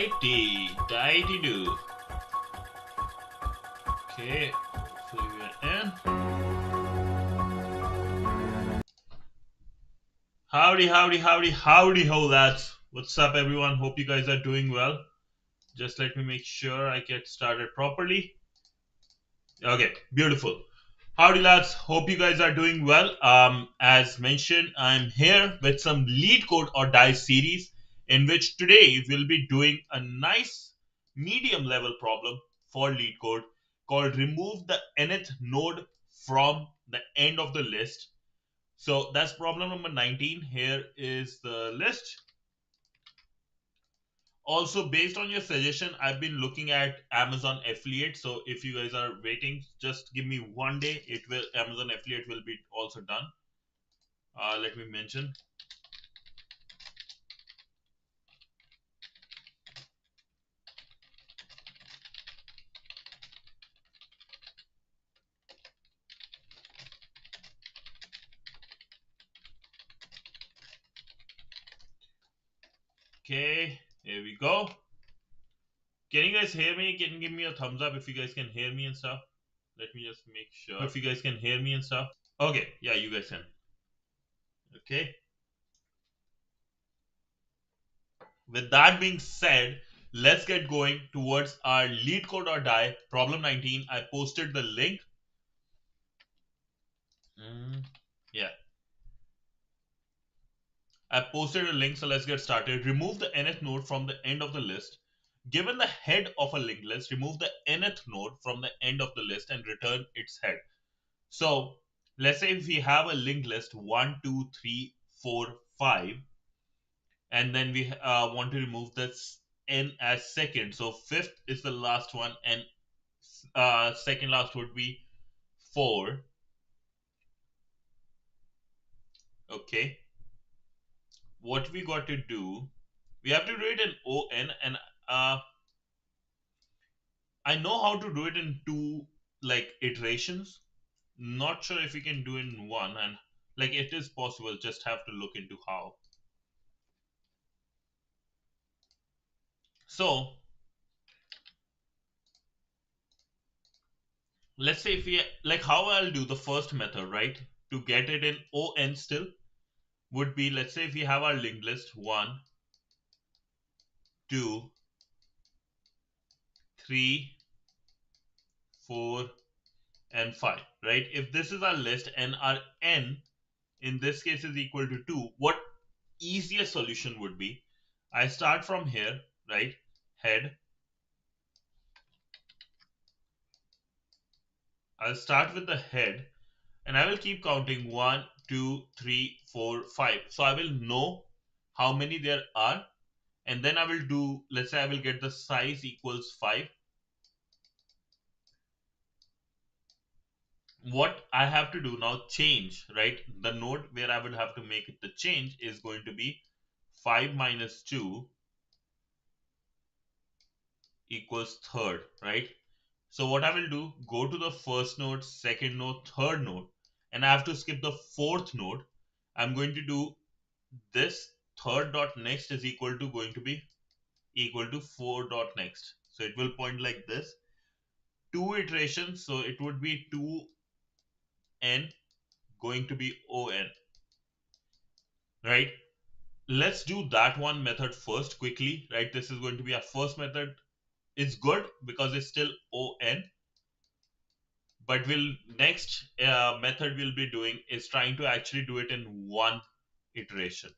Alrighty, dighty do. Okay, so we are in. Howdy, ho lads. What's up, everyone? Hope you guys are doing well. Just let me make sure I get started properly. Okay, beautiful. Howdy, lads. Hope you guys are doing well. As mentioned, I'm here with some Leetcode or Die series, in which today we'll be doing a nice medium level problem for Leetcode called remove the nth node from the end of the list. So that's problem number 19. Here is the list. Also, based on your suggestion, I've been looking at Amazon affiliate. So if you guys are waiting, just give me one day. It will Amazon affiliate will be also done. Let me mention. Okay, here we go. Can you guys hear me? Can you give me a thumbs up if you guys can hear me and stuff? Let me just make sure if you guys can hear me and stuff. Okay, yeah, you guys can. Okay. With that being said, let's get going towards our Leetcode or Die problem 19. I posted the link. Yeah, I posted a link, so let's get started. Remove the nth node from the end of the list. Given the head of a linked list, remove the nth node from the end of the list and return its head. So let's say if we have a linked list 1, 2, 3, 4, 5, and then we want to remove this n as second. So fifth is the last one, and second last would be 4. Okay, what we got to do, we have to do it in on, and I know how to do it in two like iterations. Not sure if we can do it in one, and like it is possible, just have to look into how. So let's say if we like how I'll do the first method, right? To get it in on still would be, let's say if we have our linked list 1, 2, 3, 4, and 5, right? If this is our list and our n in this case is equal to 2, what easiest solution would be, I start from here, right? Head. I'll start with the head and I will keep counting 1, 2, 3, 4, 5. So I will know how many there are, and then I will do, let's say I will get the size equals 5. What I have to do now, change, right? The node where I would have to make it the change is going to be 5 minus 2 equals third, right? So what I will do, go to the first node, second node, third node, and I have to skip the fourth node. I'm going to do this third dot next is equal to going to be equal to 4 dot next. So it will point like this. 2 iterations, so it would be 2n going to be on, right? Let's do that one method first quickly, right? This is going to be our first method. It's good because it's still on, but we'll next method we'll be doing is trying to actually do it in one iteration.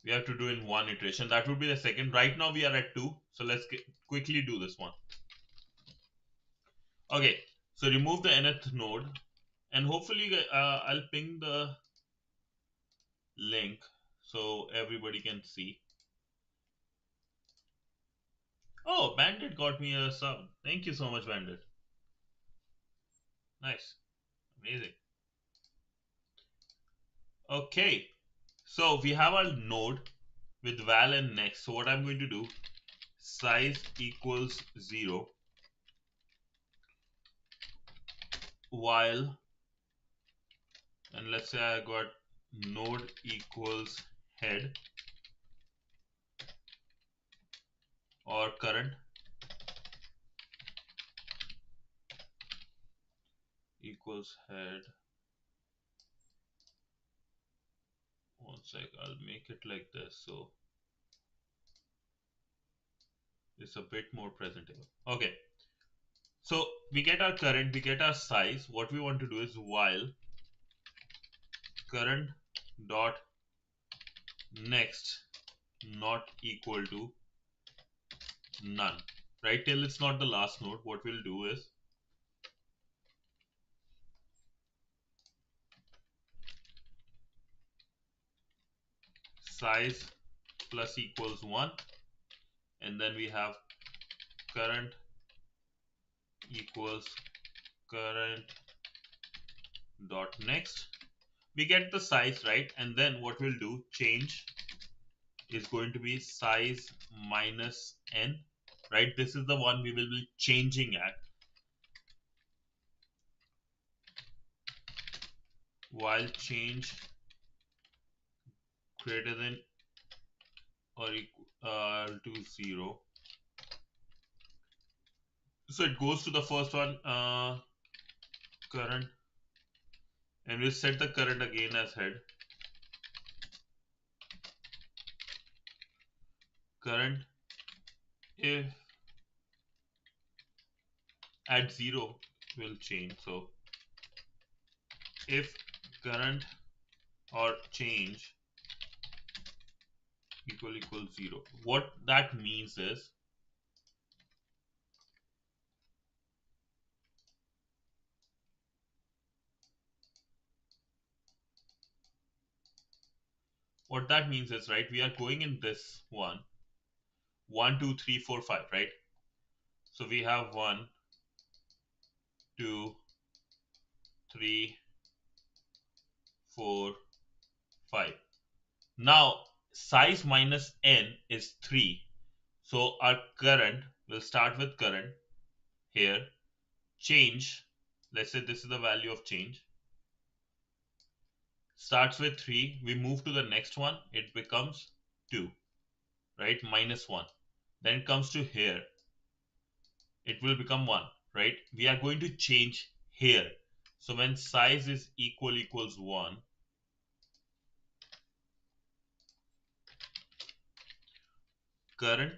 We have to do in one iteration. That would be the second. Right now we are at 2, so let's quickly do this one. Okay, so remove the nth node, and hopefully I'll ping the link so everybody can see. Oh, Bandit got me a sub. Thank you so much, Bandit. Nice. Amazing. Okay, so we have our node with val and next. So what I'm going to do, size equals 0 while, and let's say I got node equals head. or current equals head. One sec, I'll make it like this so it's a bit more presentable. Okay, so we get our current, we get our size. What we want to do is while current dot next not equal to none, right? Till it's not the last node, what we'll do is size plus equals 1, and then we have current equals current dot next. We get the size, right? And then what we'll do, change is going to be size minus n, right? This is the one we will be changing at, while change greater than or equal to 0. So it goes to the first one, current, and we'll set the current again as head. Current if at 0 will change. So if current or change equals 0, what that means is right, we are going in this one 1 2 3 4 5, right? So we have 1 2 3 4 5. Now size minus n is 3, so our current will start with current here, change, let's say this is the value of change, starts with 3, we move to the next one, it becomes 2, right? Minus 1, then it comes to here, it will become 1, right? We are going to change here. So when size is equals 1, current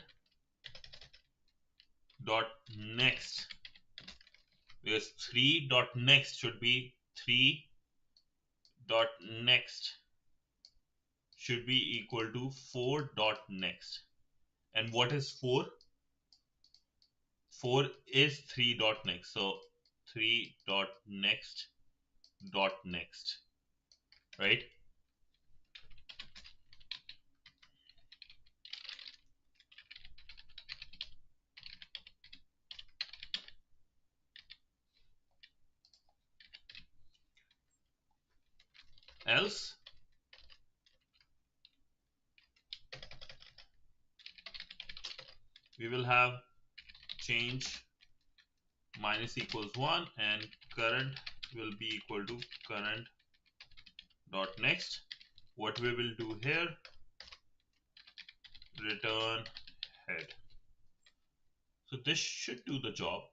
dot next, because 3 dot next should be 3 dot next should be equal to 4 dot next. And what is 4? 4 is 3 dot next. So 3 dot next, right? Else we will have change minus equals 1 and current will be equal to current dot next. What we will do here, return head. So this should do the job.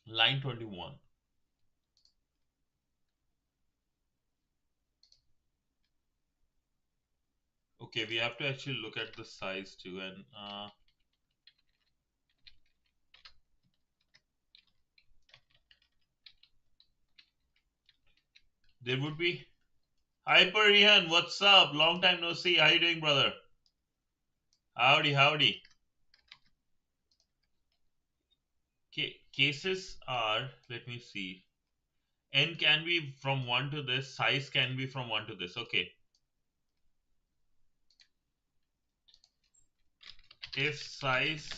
Line 21. Okay, we have to actually look at the size too, and there would be Hyper Rihan, what's up? Long time no see. How you doing, brother? Howdy, howdy. Okay, cases are, let me see. N can be from 1 to this, size can be from 1 to this. Okay. If size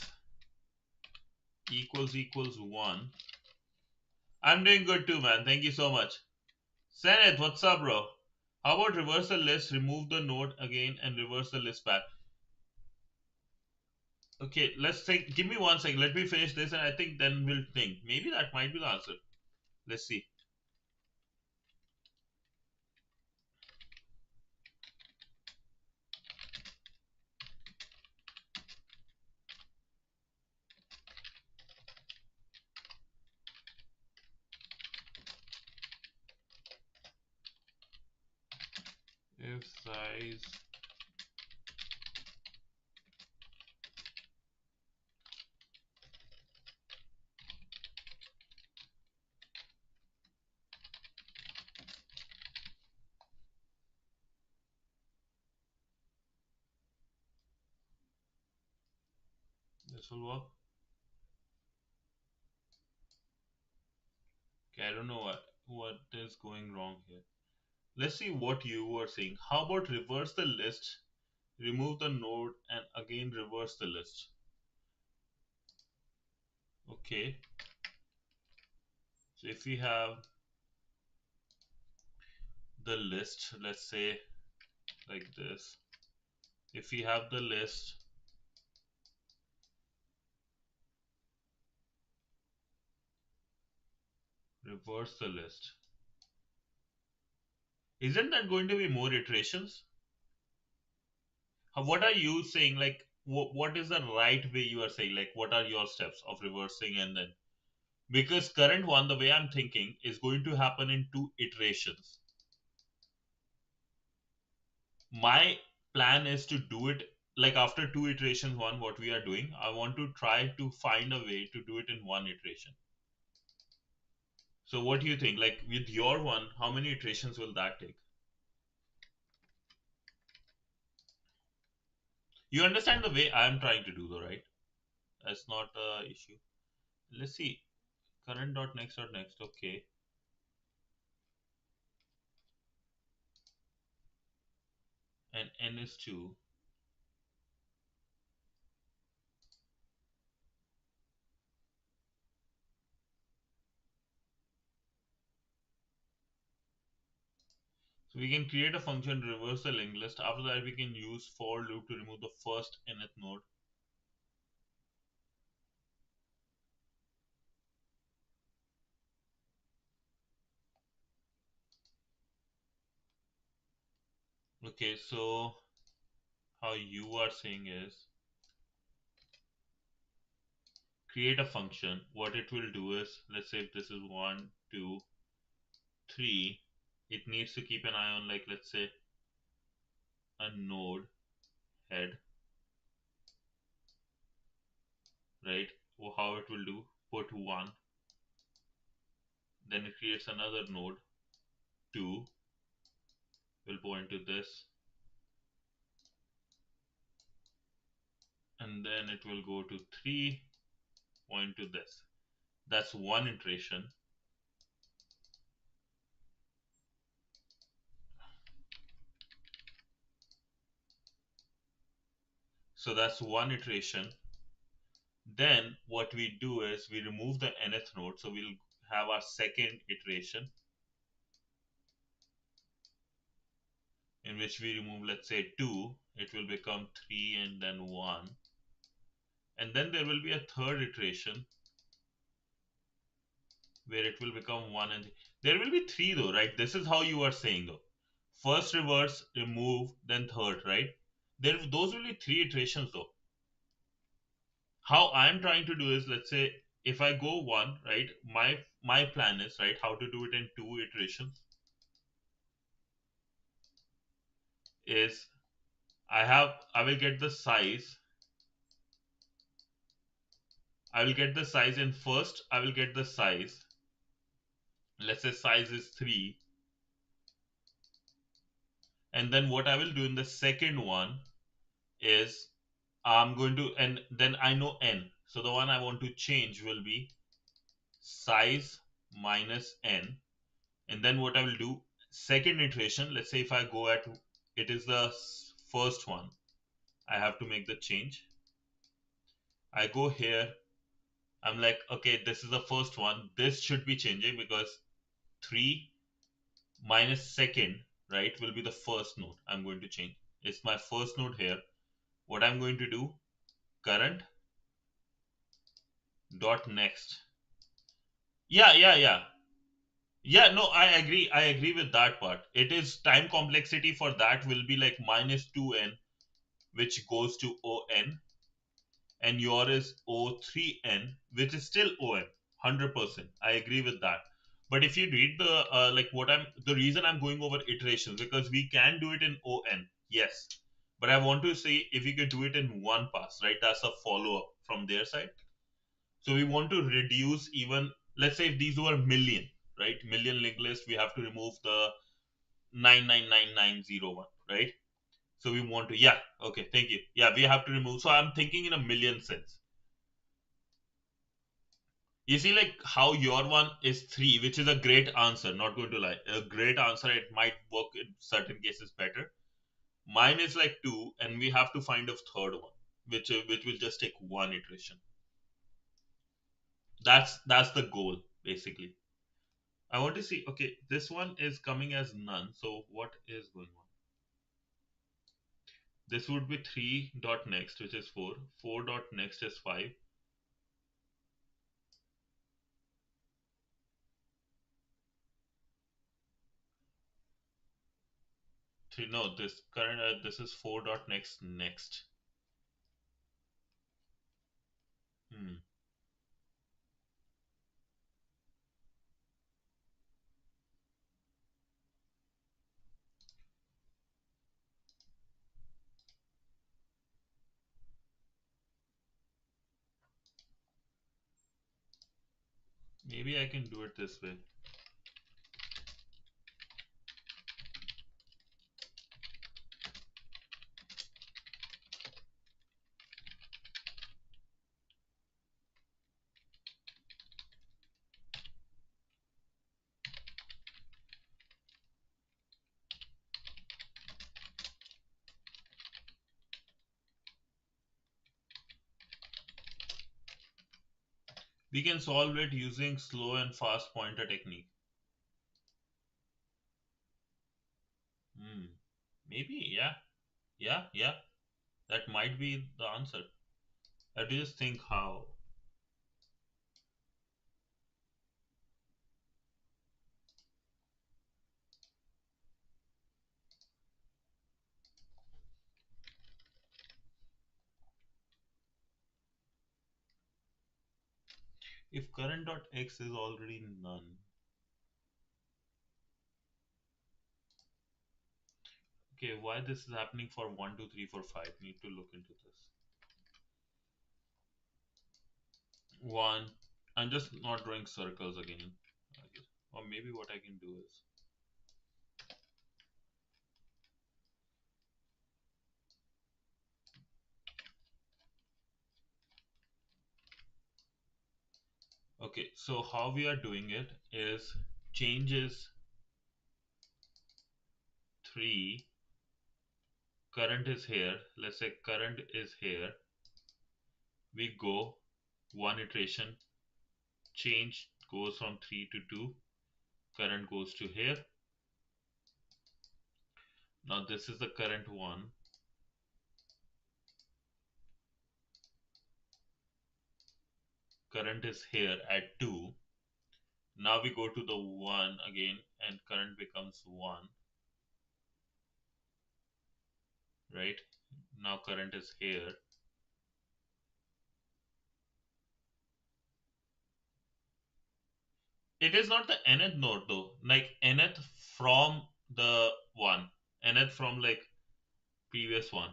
equals 1. I'm doing good too, man. Thank you so much. Seneth, what's up, bro? How about reverse the list, remove the node again, and reverse the list back? Okay, let's think. Give me 1 second. Let me finish this, and I think then we'll think. Maybe that might be the answer. Let's see. size this will work. Okay, I don't know what is going wrong here. Let's see what you were saying. How about reverse the list, remove the node, and again reverse the list? Okay, so if we have the list, let's say like this, if we have the list, reverse the list, isn't that going to be more iterations? What are you saying? Like, what is the right way you are saying? Like, what are your steps of reversing and then? Because current one, the way I'm thinking, is going to happen in 2 iterations. My plan is to do it like after 2 iterations. One, what we are doing, I want to try to find a way to do it in 1 iteration. So what do you think? Like with your one, how many iterations will that take? You understand the way I'm trying to do though, right? That's not a issue. Let's see. Current.next.next. Okay. And n is 2. So we can create a function reverse the linked list. After that, we can use for loop to remove the first nth node. Okay, so how you are saying is create a function. What it will do is, let's say if this is 1, 2, 3, it needs to keep an eye on, like, let's say a node head, right? Or how it will do, put 1, then it creates another node, 2, will point to this, and then it will go to 3, point to this. That's 1 iteration. So that's 1 iteration. Then what we do is we remove the nth node. So we'll have our second iteration in which we remove, let's say 2. It will become 3 and then 1. And then there will be a third iteration where it will become 1 and there will be 3 though, right? This is how you are saying though. First reverse, remove, then third, right? Those will be 3 iterations though. How I'm trying to do is, let's say if I go 1, right? My plan is, right, how to do it in 2 iterations is I will get the size. I will get the size in first. I will get the size. Let's say size is 3. And then what I will do in the second one is I'm going to, and then I know n. So the one I want to change will be size minus n. And then what I will do, second iteration, let's say if I go at, it is the first one, I have to make the change. I go here. I'm like, okay, this is the first one. This should be changing because 3 minus second, right, will be the first node I'm going to change. It's my first node here. What I'm going to do, current dot next. Yeah, no, I agree with that part. It is time complexity for that will be like minus 2n, which goes to on, and your is o3n, which is still on 100%. I agree with that. But if you read the like what I'm the reason I'm going over iterations, because we can do it in on, yes, but I want to see if we could do it in one pass, right? That's a follow up from their side. So we want to reduce, even let's say if these were million, right, million linked list, we have to remove the 999901, right? So we want to, yeah, okay, thank you, yeah, we have to remove. So I'm thinking in a million sense. You see, like how your one is three, which is a great answer, not going to lie, a great answer. It might work in certain cases better. Mine is like two, and we have to find a third one, which will just take one iteration. That's the goal basically. I want to see. Okay, this one is coming as none. So what is going on? This would be three dot next, which is four. Four dot next is five. Three. No, this current. This is four dot next next. Hmm. Maybe I can do it this way. We can solve it using slow and fast pointer technique. Hmm. Maybe, yeah. Yeah, yeah. That might be the answer. I just think how. If current.x is already none. Okay, why this is happening for 1, 2, 3, 4, 5? Need to look into this. One. I'm just not drawing circles again. Or maybe what I can do is. Okay, so how we are doing it is changes 3, current is here. Let's say current is here. We go one iteration, change goes from 3 to 2, current goes to here. Now this is the current one. Current is here at 2. Now we go to the 1 again and current becomes 1, right? Now current is here. It is not the nth node though, like nth from the 1, nth from like previous one.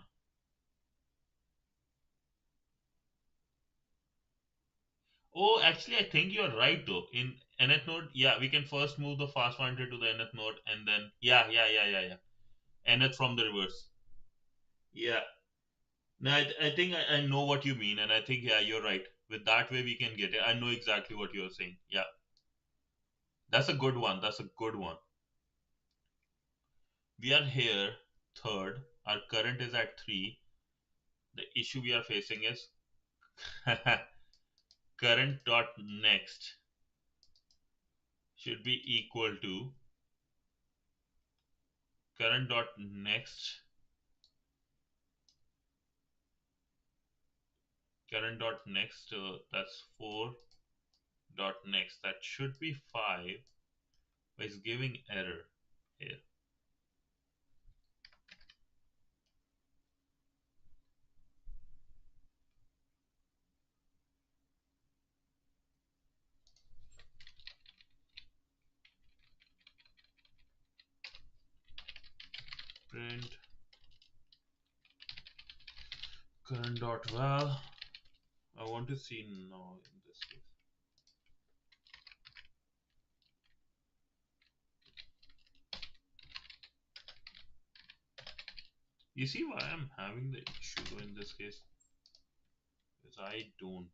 Oh, actually, I think you're right though. In nth node, yeah, we can first move the fast pointer to the nth node and then, yeah, yeah, yeah, yeah, yeah. Nth from the reverse. Yeah. No, I think I know what you mean, and I think, yeah, you're right. With that way, we can get it. I know exactly what you're saying. Yeah. That's a good one. That's a good one. We are here, third. Our current is at 3. The issue we are facing is current dot next should be equal to current dot next, current dot next, that's 4 dot next, that should be 5, but it's giving error here. current dot val. I want to see now in this case. You see why I'm having the issue in this case? Because I don't.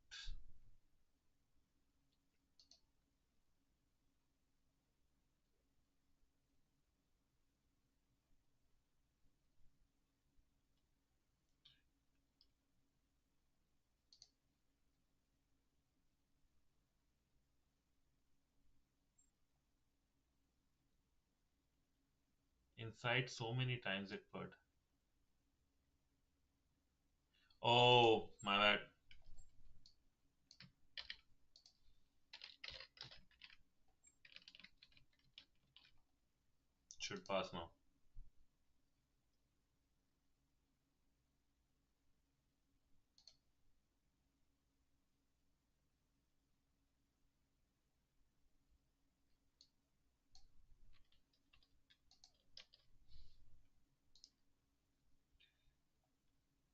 Inside so many times it put. Oh, my bad. Should pass now.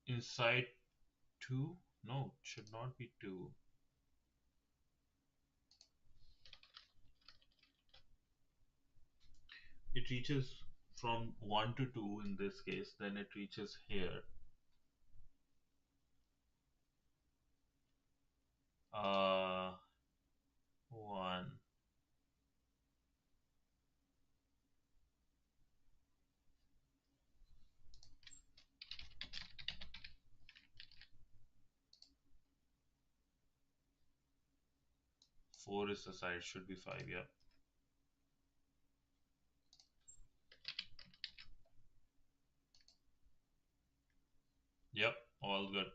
Inside 2? No, it should not be 2. It reaches from 1 to 2 in this case, then it reaches here. 1. 4 is the side, should be 5, yeah. Yep, all good.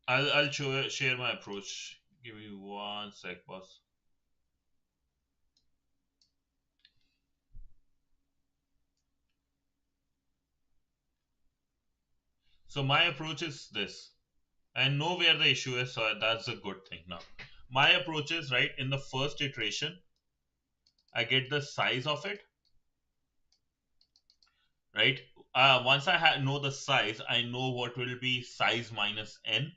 I'll share my approach. Give me 1 sec, boss. So my approach is this. I know where the issue is, so that's a good thing. Now, my approach is, right, in the first iteration, I get the size of it, right? Once I know the size, I know what will be size minus n.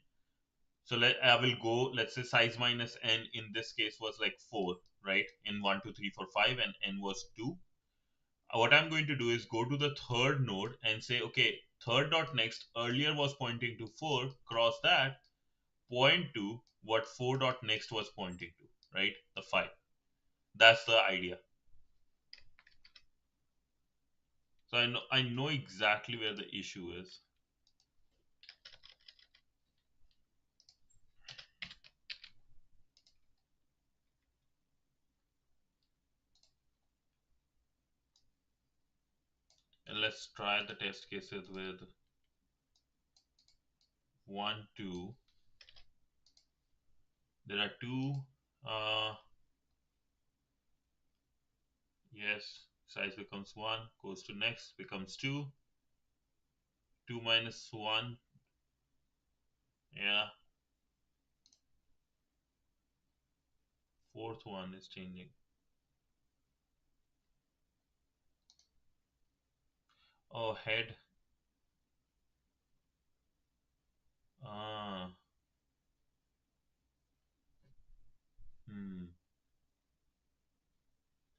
So I will go, let's say size minus n in this case was like 4, right? In 1, 2, 3, 4, 5, and n was 2. What I'm going to do is go to the third node and say, okay, third dot next earlier was pointing to 4, cross that, point to what 4 dot next was pointing to, right? The 5. That's the idea. So I know exactly where the issue is. And let's try the test cases with 1, 2. There are 2. Yes, size becomes 1, goes to next, becomes 2. 2 minus 1. Yeah. Fourth one is changing. Oh, head. Ah. Hmm.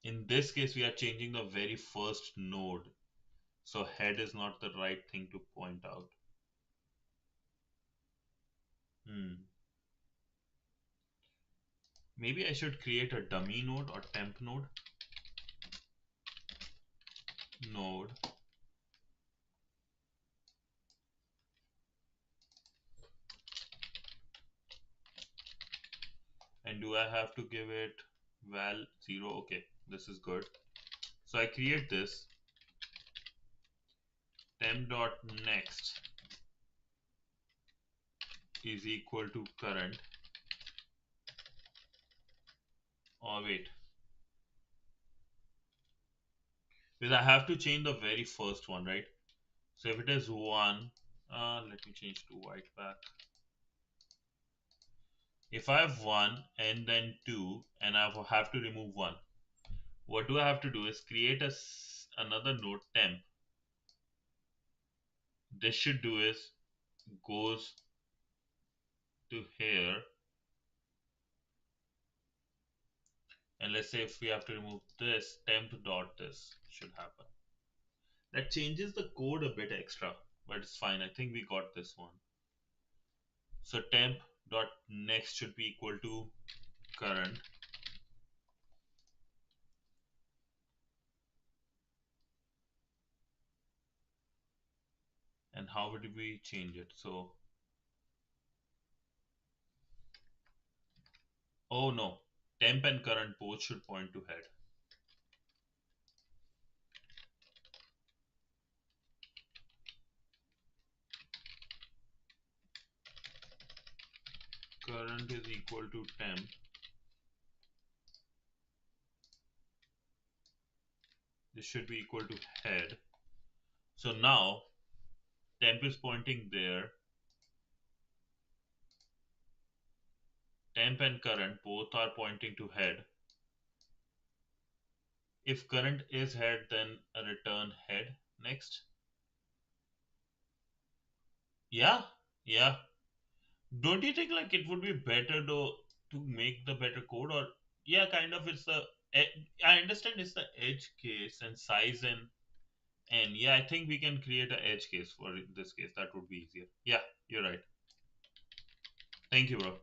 In this case, we are changing the very first node. So head is not the right thing to point out. Hmm. Maybe I should create a dummy node or temp node. Node. And do I have to give it val 0? Okay, this is good. So I create this temp dot next is equal to current. Oh wait, because I have to change the very first one, right? So if it is 1, let me change to white back. If I have 1 and then 2 and I have to remove 1, what do I have to do is create another node temp. This should do is goes to here, and let's say if we have to remove this, temp dot this should happen. That changes the code a bit extra, but it's fine. I think we got this one. So temp dot next should be equal to current. And how would we change it? So, oh no, temp and current both should point to head. Current is equal to temp. This should be equal to head. So now temp is pointing there. Temp and current both are pointing to head. If current is head, then return head next. Yeah, yeah. Don't you think like it would be better to make the better code? Or yeah, kind of it's the I understand it's the edge case and size and yeah, I think we can create an edge case for this case. That would be easier. Yeah, you're right. Thank you, bro.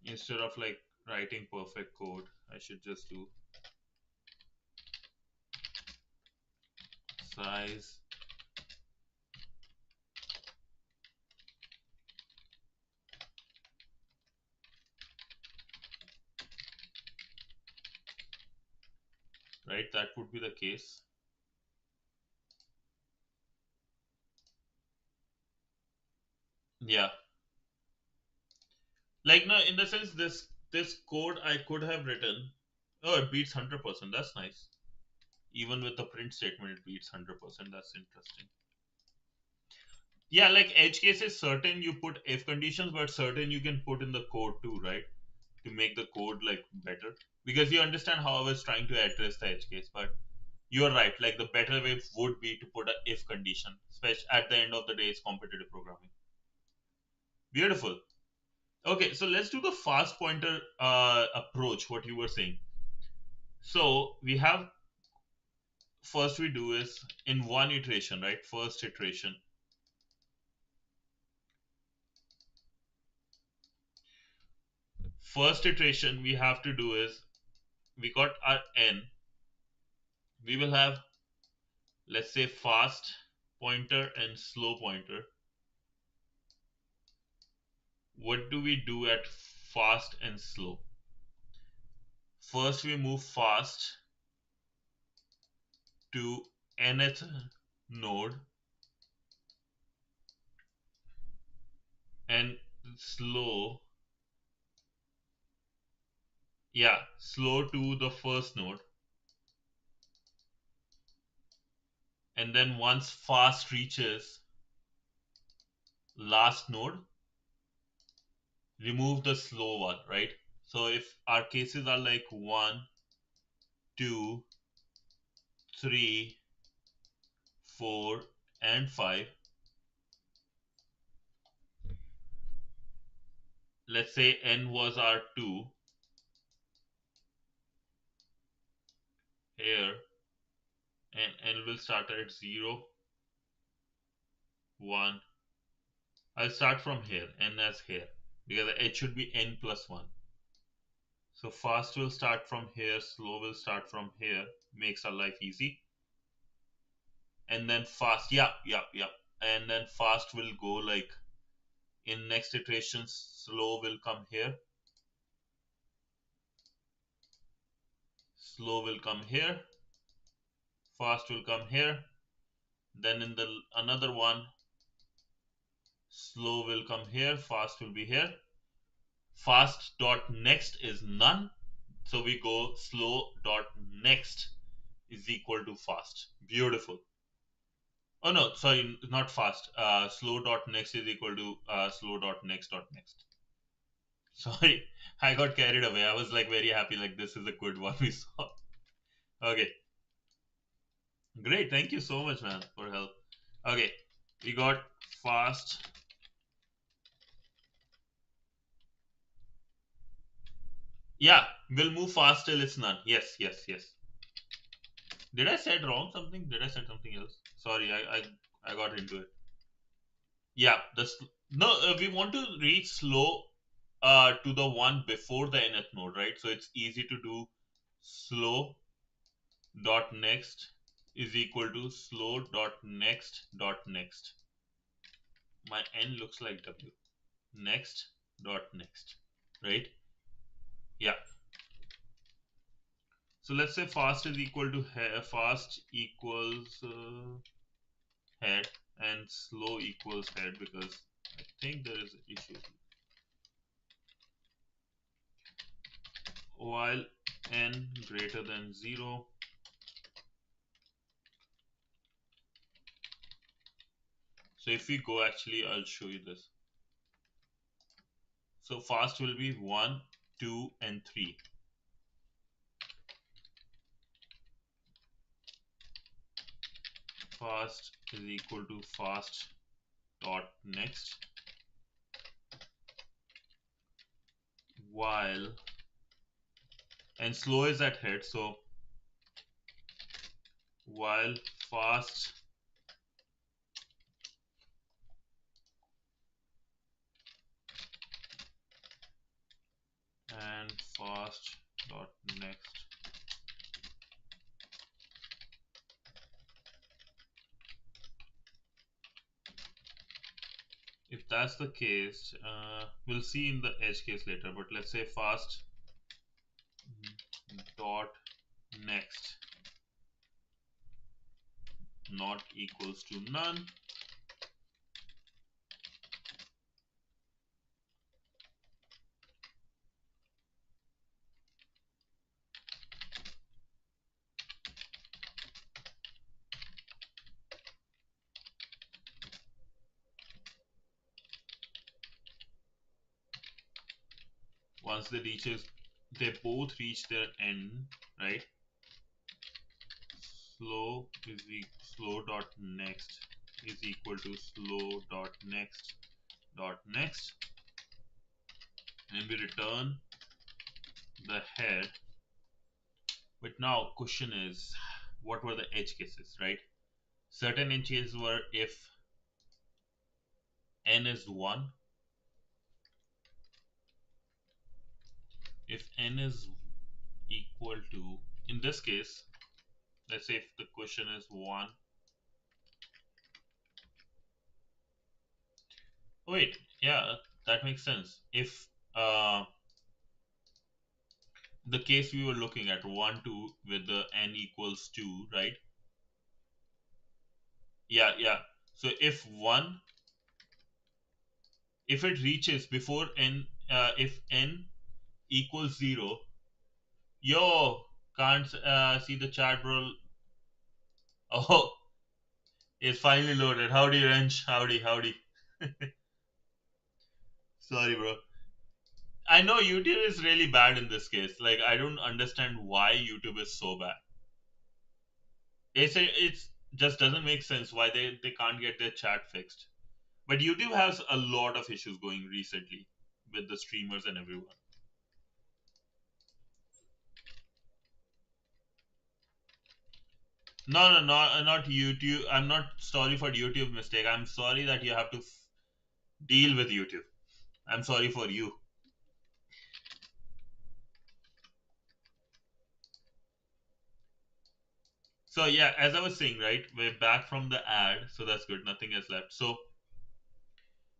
Instead of like writing perfect code, I should just do size right. That would be the case. Yeah, like no, in the sense this code I could have written. Oh, it beats 100%. That's nice. Even with the print statement, it beats 100%. That's interesting. Yeah, like edge case is certain you put if conditions, but certain you can put in the code too, right? To make the code like better. Because you understand how I was trying to address the edge case, but you're right. Like the better way would be to put a if condition, especially at the end of the day, it's competitive programming. Beautiful. Okay, so let's do the fast pointer approach. What you were saying. So we have first we do is in one iteration, right? First iteration. First iteration we have to do is we got our n. We will have let's say fast pointer and slow pointer. What do we do at fast and slow? First we move fast to nth node and slow, yeah, slow to the first node, and then once fast reaches last node, remove the slow one, right? So if our cases are like 1, 2, 3, 4, and 5, let's say n was our 2 here, and n will start at 0, 1. I'll start from here, n as here, because it should be n plus 1. So fast will start from here, slow will start from here, makes our life easy. And then fast, yeah. And then fast will go like in next iterations, slow will come here, slow will come here, fast will come here. Then in the another one, slow will come here, fast will be here. Fast dot next is none, so we go slow dot next is equal to fast. Beautiful. Oh no, sorry, not fast. Slow dot next is equal to slow dot next dot next. Sorry, I got carried away. I was like very happy, like this is a good one we saw. Okay, great. Thank you so much, man, for help. Okay, we got fast. Yeah, we'll move fast till it's none. Yes, yes, yes. Did I said wrong something? Did I said something else? Sorry, I got into it. Yeah, no, we want to reach slow to the one before the nth node, right? So it's easy to do slow dot next is equal to slow dot next dot next. My n looks like w. Next dot next, right? Yeah. So let's say fast is equal to fast equals head and slow equals head, because I think there is an issue. While n greater than 0, so if we go, actually I'll show you this. So fast will be 1, 2 and 3. Fast is equal to fast dot next, while, and slow is at head, so while fast and fast dot next. If that's the case, we'll see in the edge case later, but let's say fast dot next not equals to none. Once they both reach their end, right? Slow dot next is equal to slow dot next, and we return the head. But now question is, what were the edge cases, right? Certain edge cases were if n is 1, if n is equal to, in this case, let's say if the question is 1. Oh, wait, yeah, that makes sense. If the case we were looking at 1 2 with the n equals 2, right? Yeah, yeah. So if it reaches before n, if n equals 0, yo, can't see the chat, bro. Oh, it's finally loaded. Howdy, Wrench. Howdy, howdy. Sorry, bro. I know YouTube is really bad in this case. Like, I don't understand why YouTube is so bad. It's just doesn't make sense why they can't get their chat fixed. But YouTube has a lot of issues going recently with the streamers and everyone. No, no, no, not YouTube. I'm not sorry for YouTube mistake. I'm sorry that you have to deal with YouTube. I'm sorry for you. So yeah, as I was saying, right, we're back from the ad, so that's good. Nothing is left. So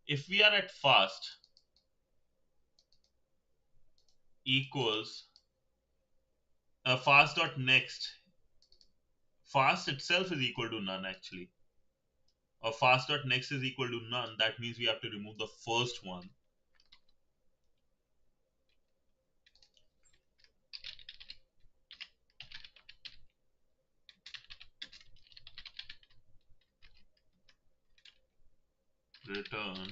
if we are at fast equals fast dot next, fast itself is equal to none actually. Or fast dot next is equal to none. That means we have to remove the first one. Return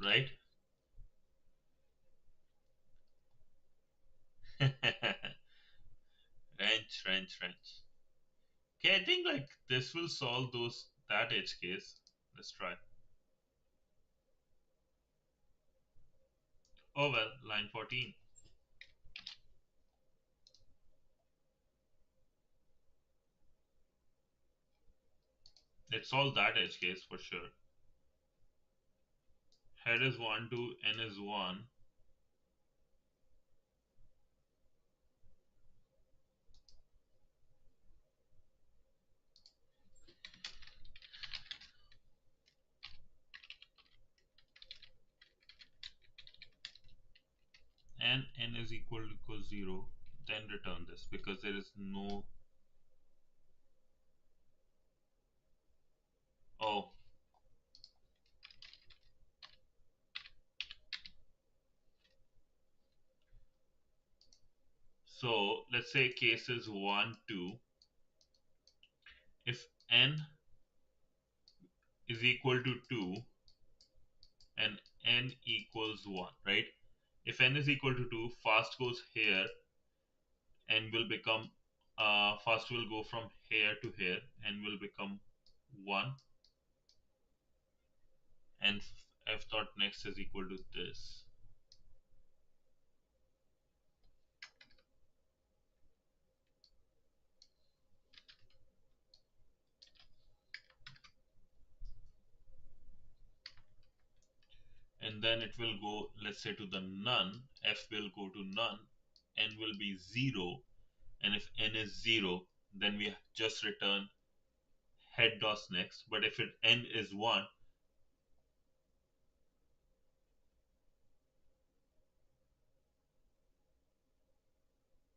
right. wrench. think like this will solve that edge case. Let's try. Oh well, line 14. It solved that edge case for sure. Head is 1, 2, N is 1. And N is equal 0. Then return this because there is no. Oh, so let's say case is 1, 2. If N is equal to 2 and N equals 1, right? If N is equal to 2, fast goes here and will become, fast will go from here to here and will become 1, and f dot next is equal to this. And then it will go, let's say, to the none. F will go to none, N will be 0, and if N is 0, then we just return head dot next. But if N is 1,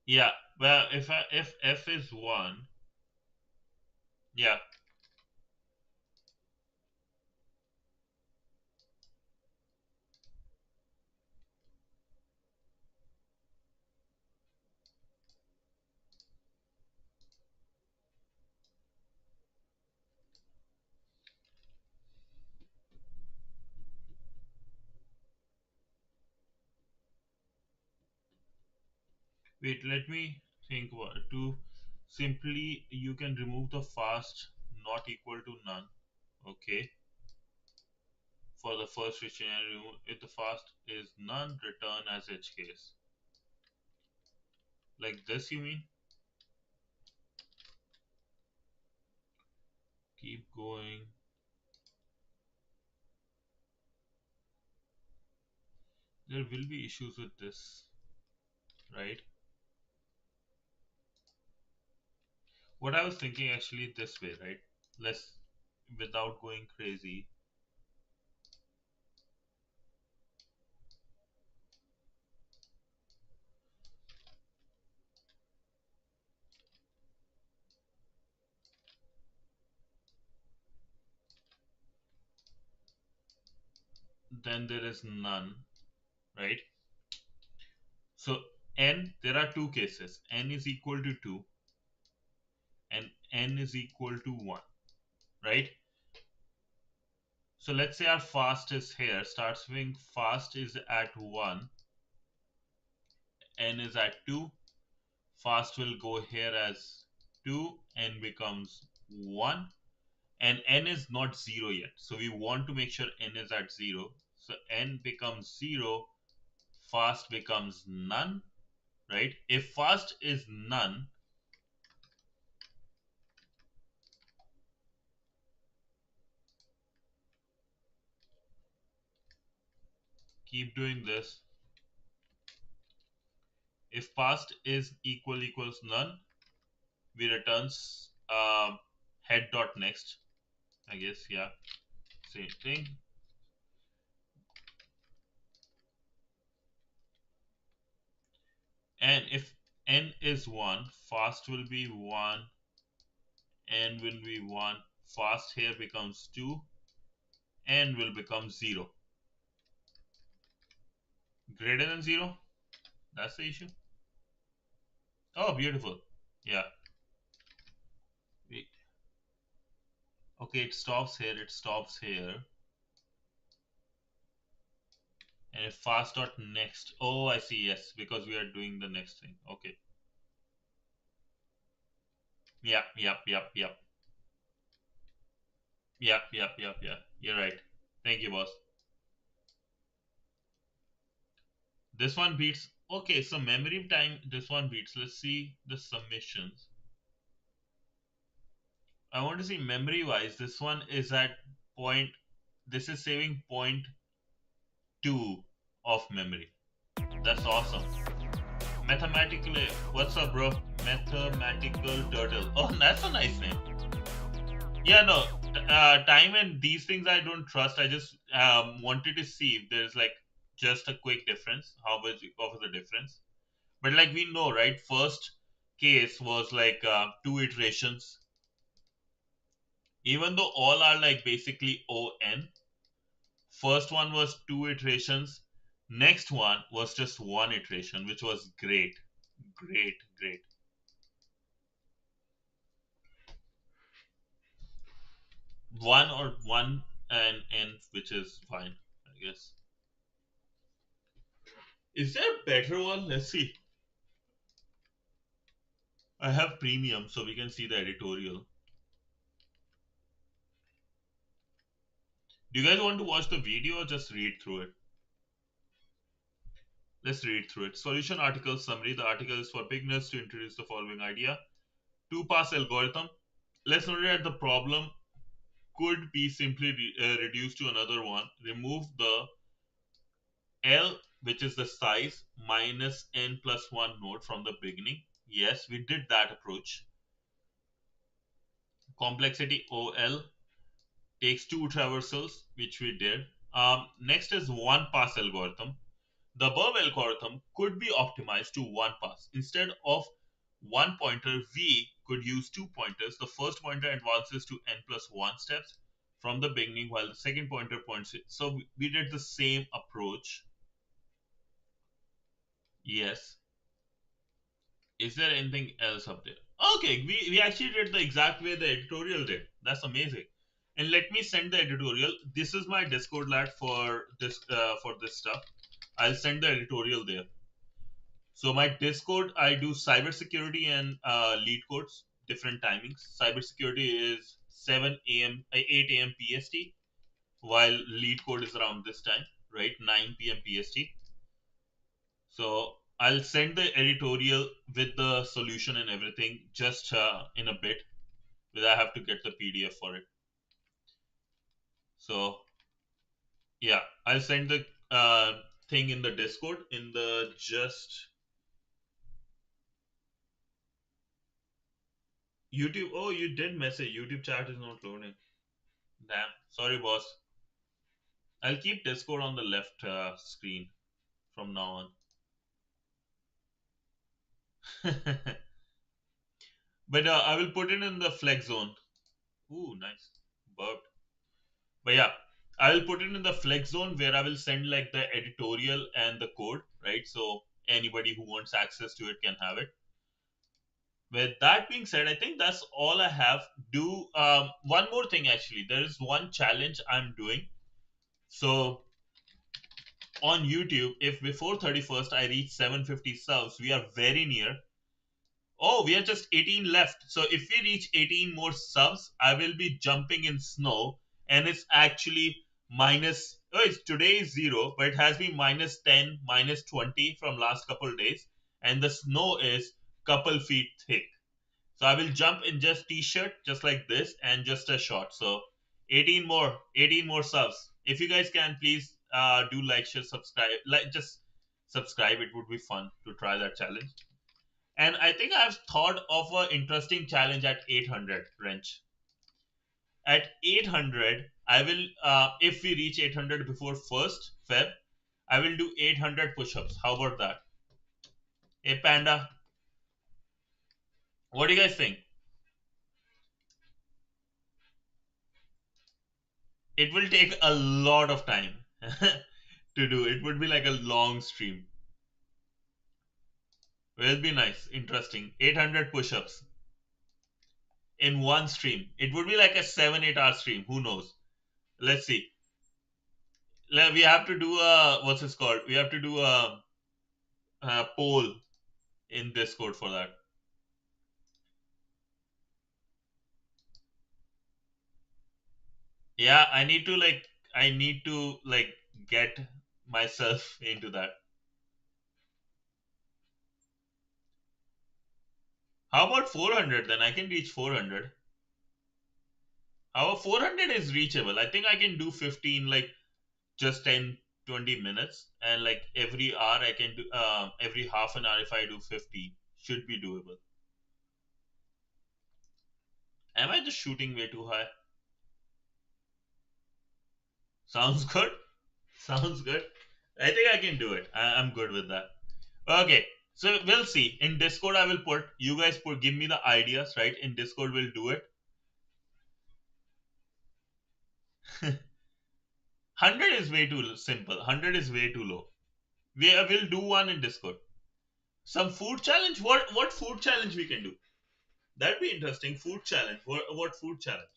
yeah, well, if F is 1, yeah, wait, let me think about it. To simply, you can remove the fast not equal to none. Okay, for the first dictionary, if the fast is none, return as edge case. Like this, you mean? Keep going. There will be issues with this, right? What I was thinking actually this way, right? Let's, without going crazy, then there is none, right? So N, there are two cases. N is equal to 2 and N is equal to 1, right? So let's say our fast is here, start swing fast is at 1, N is at 2, fast will go here as 2, N becomes 1, and N is not 0 yet. So we want to make sure N is at 0. So N becomes 0, fast becomes none, right? If fast is none, keep doing this. If fast is equals none, we returns head dot next. I guess, yeah, same thing. And if N is 1, fast will be 1, N will be 1, fast here becomes 2, N will become 0. Greater than 0? That's the issue. Oh, beautiful. Yeah. Wait. Okay, it stops here, it stops here. And if fast dot next. Oh, I see, yes, because we are doing the next thing. Okay. Yep, yep, yep, yep. Yeah. You're right. Thank you, boss. This one beats. Okay, so memory time, this one beats. Let's see the submissions. I want to see memory wise. This one is at point, this is saving point 2 of memory. That's awesome. Mathematically, what's up, bro? Mathematical turtle. Oh, that's a nice name. Yeah, no, time and these things I don't trust. I just wanted to see if there's like just a quick difference. How much of the difference? But like we know, right? First case was like 2 iterations. Even though all are like basically on, first one was 2 iterations. Next one was just 1 iteration, which was great, great. One or one and n, which is fine, I guess. Is there a better one? Let's see. I have premium, so we can see the editorial. Do you guys want to watch the video or just read through it? Let's read through it. Solution article summary. The article is for beginners to introduce the following idea. Two-pass algorithm. Let's note that the problem could be simply reduced to another one. Remove the L, which is the size, minus n plus 1 node from the beginning. Yes, we did that approach. Complexity OL takes 2 traversals, which we did. Next is one pass algorithm. The above algorithm could be optimized to one pass. Instead of one pointer, we could use 2 pointers. The first pointer advances to n plus 1 steps from the beginning, while the second pointer points it. So we did the same approach. Yes. Is there anything else up there? Okay, we actually did the exact way the editorial did. That's amazing. And let me send the editorial. This is my Discord lad for this stuff. I'll send the editorial there. So my Discord, I do cybersecurity and Leetcodes, different timings. Cybersecurity is 7 a.m. 8 a.m. PST, while Leetcode is around this time, right? 9 p.m. PST. So I'll send the editorial with the solution and everything just in a bit, because I have to get the PDF for it. So yeah, I'll send the thing in the Discord in the just YouTube. Oh, you did message. YouTube chat is not loading. Damn. Sorry, boss. I'll keep Discord on the left screen from now on. But I will put it in the flex zone. Ooh, nice. Burped. But yeah, I will put it in the flex zone where I will send like the editorial and the code, right? So anybody who wants access to it can have it. With that being said, I think that's all I have. Do one more thing actually. There is one challenge I'm doing. So on YouTube, if before 31st I reach 750 subs, we are very near. Oh, we are just 18 left. So if we reach 18 more subs, I will be jumping in snow. And it's actually minus, oh, it's today is 0, but it has been minus 10, minus 20 from last couple of days. And the snow is couple feet thick. So I will jump in just t-shirt, just like this, and just a short. So 18 more subs. If you guys can, please do like, share, subscribe. Like, just subscribe. It would be fun to try that challenge. And I think I've thought of an interesting challenge at 800 wrench. At 800, I will, if we reach 800 before 1st Feb, I will do 800 push-ups. How about that? Hey Panda, what do you guys think? It will take a lot of time to do. It would be like a long stream. It will be nice, interesting. 800 push-ups in one stream. It would be like a 7-8 hour stream. Who knows? Let's see. We have to do a, what's this called? We have to do a poll in Discord for that. Yeah, I need to get myself into that. How about 400 then? I can reach 400. Our 400 is reachable. I think I can do 15, like just 10, 20 minutes. And like every hour I can do, every half an hour if I do 50, should be doable. Am I just shooting way too high? Sounds good. Sounds good. I think I can do it. I'm good with that. Okay. So we'll see. In Discord, I will put, you guys give me the ideas, right? In Discord, we'll do it. 100 is way too simple. 100 is way too low. We will do one in Discord. Some food challenge. What food challenge we can do? That'd be interesting. Food challenge. What food challenge?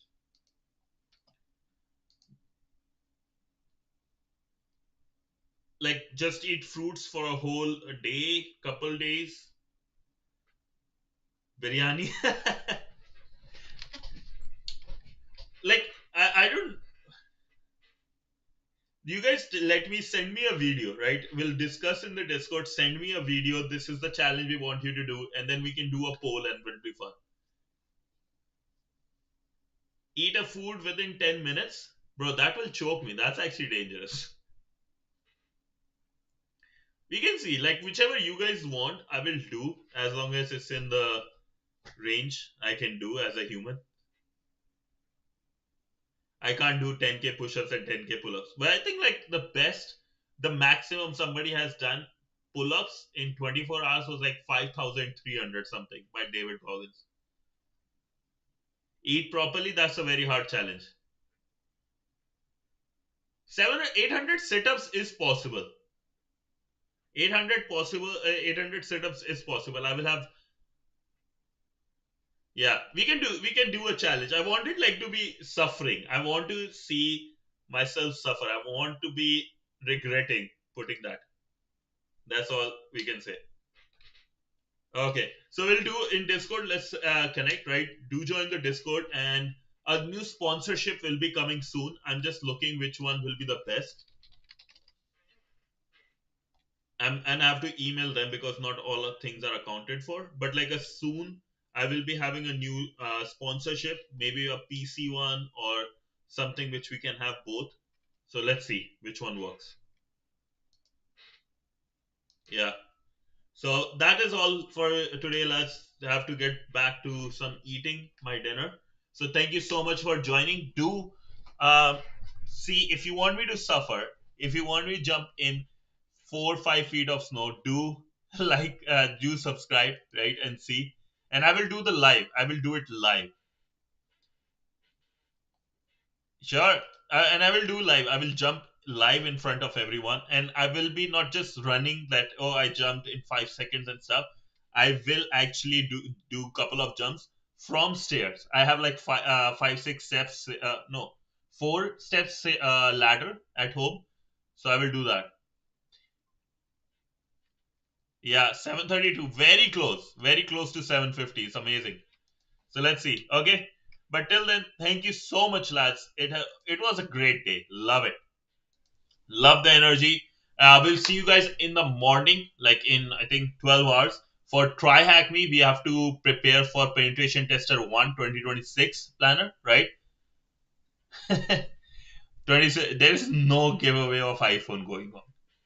Like just eat fruits for a whole day, couple days. Biryani. Like I don't. You guys let me send me a video, right? We'll discuss in the Discord. Send me a video. This is the challenge we want you to do, and then we can do a poll and it'll be fun. Eat a food within 10 minutes, bro. That will choke me. That's actually dangerous. We can see, like whichever you guys want, I will do as long as it's in the range I can do as a human. I can't do 10k push-ups and 10k pull-ups, but I think like the maximum somebody has done pull-ups in 24 hours was like 5,300 something by David Goggins. Eat properly, that's a very hard challenge. 800 sit-ups is possible. 800 sit-ups is possible. I will have. Yeah, we can do a challenge. I want it like to be suffering. I want to see myself suffer. I want to be regretting putting that. That's all we can say. Okay, so we'll do in Discord. Let's connect, right? Do join the Discord, and a new sponsorship will be coming soon. I'm just looking which one will be the best. And I have to email them because not all of things are accounted for. But like a soon, I will be having a new sponsorship, maybe a PC one or something which we can have both. So let's see which one works. Yeah. So that is all for today. Let's have to get back to some eating my dinner. So thank you so much for joining. Do uh, see if you want me to suffer, if you want me to jump in 4 5 feet of snow, do do subscribe, right, and see. And I will do the live. I will do it live. Sure. And I will do live. I will jump live in front of everyone. And I will be not just running that, oh, I jumped in 5 seconds and stuff. I will actually do couple of jumps from stairs. I have like 5 6 steps, no, 4 steps ladder at home. So I will do that. Yeah, 732. Very close to 750. It's amazing. So let's see. Okay. But till then, thank you so much, lads. It was a great day. Love it. Love the energy. We'll see you guys in the morning, like in I think 12 hours. For Try Hack Me, we have to prepare for Penetration Tester 1 2026 planner, right? 26, there is no giveaway of iPhone going on.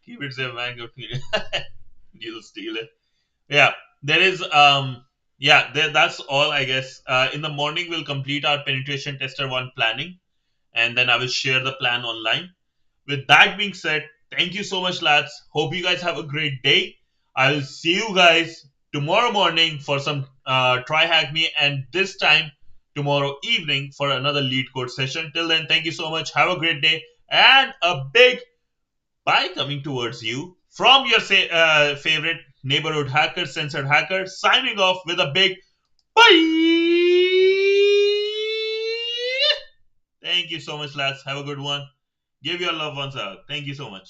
Keep it safe, man. You'll steal it. Yeah, there is. That's all, I guess. In the morning, we'll complete our Penetration Tester 1 planning, and then I will share the plan online. With that being said, thank you so much, lads. Hope you guys have a great day. I will see you guys tomorrow morning for some Try Hack Me, and this time tomorrow evening for another Leetcode session. Till then, thank you so much. Have a great day, and a big bye coming towards you from your favorite neighborhood hacker, censored hacker, signing off with a big bye. Thank you so much, lads. Have a good one. Give your loved ones a hug. Thank you so much.